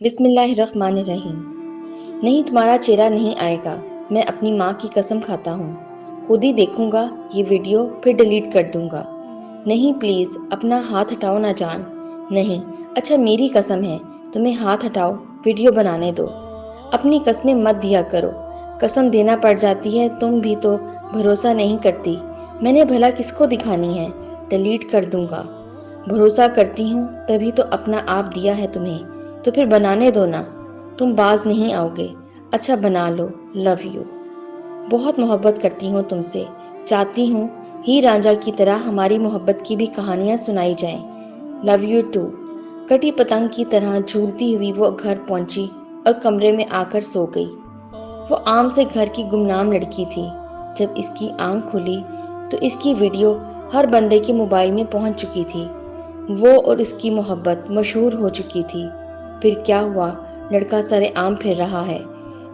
بسم اللہ الرحمن الرحیم۔ نہیں، تمہارا چہرہ نہیں آئے گا، میں اپنی ماں کی قسم کھاتا ہوں۔ خود ہی دیکھوں گا یہ ویڈیو، پھر ڈیلیٹ کر دوں گا۔ نہیں پلیز، اپنا ہاتھ ہٹاؤ نہ جان۔ نہیں، اچھا میری قسم ہے، تمہیں ہاتھ ہٹاؤ، ویڈیو بنانے دو۔ اپنی قسمیں مت دیا کرو، قسم دینا پڑ جاتی ہے، تم بھی تو بھروسہ نہیں کرتی۔ میں نے بھلا کس کو دکھانی ہے؟ ڈیلیٹ کر دوں گا۔ بھروسہ کرتی ہوں تبھی تو اپنا آپ دیا ہے تمہیں، تو پھر بنانے دو نا، تم باز نہیں آؤ گے۔ اچھا بنا لو، لو یو۔ بہت محبت کرتی ہوں تم سے، چاہتی ہوں ہیر رانجھا کی طرح ہماری محبت کی بھی کہانیاں سنائی جائیں۔ Love you too. کٹی پتنگ کی طرح جھولتی ہوئی وہ گھر پہنچی اور کمرے میں آ کر سو گئی۔ وہ عام سے گھر کی گمنام لڑکی تھی۔ جب اس کی آنکھ کھلی تو اس کی ویڈیو ہر بندے کے موبائل میں پہنچ چکی تھی۔ وہ اور اس کی محبت مشہور ہو چکی تھی۔ پھر کیا ہوا؟ لڑکا سر عام پھر رہا ہے۔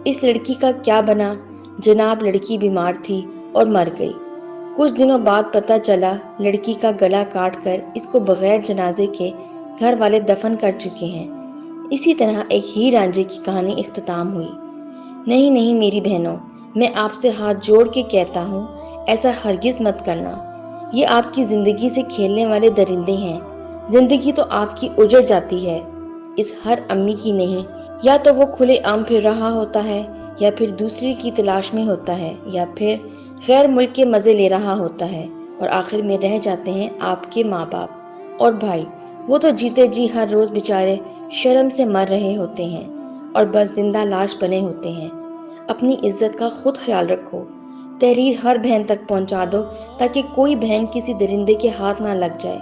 اس لڑکی کا کیا بنا؟ جناب لڑکی بیمار تھی اور مر گئی۔ کچھ دنوں بعد پتہ چلا لڑکی کا گلا کاٹ کر اس کو بغیر جنازے کے گھر والے دفن کر چکے ہیں۔ اسی طرح ایک ہیر رانجھے کی کہانی اختتام ہوئی۔ نہیں نہیں میری بہنوں، میں آپ سے ہاتھ جوڑ کے کہتا ہوں، ایسا ہرگز مت کرنا۔ یہ آپ کی زندگی سے کھیلنے والے درندے ہیں۔ زندگی تو آپ کی اجڑ جاتی ہے، اس ہر امی کی نہیں۔ یا تو وہ کھلے عام پھر رہا ہوتا ہے، یا پھر دوسری کی تلاش میں ہوتا ہے، یا پھر غیر ملک کے مزے لے رہا ہوتا ہے، اور آخر میں رہ جاتے ہیں آپ کے ماں باپ اور بھائی۔ وہ تو جیتے جی ہر روز بیچارے شرم سے مر رہے ہوتے ہیں اور بس زندہ لاش بنے ہوتے ہیں۔ اپنی عزت کا خود خیال رکھو۔ تحریر ہر بہن تک پہنچا دو تاکہ کوئی بہن کسی درندے کے ہاتھ نہ لگ جائے۔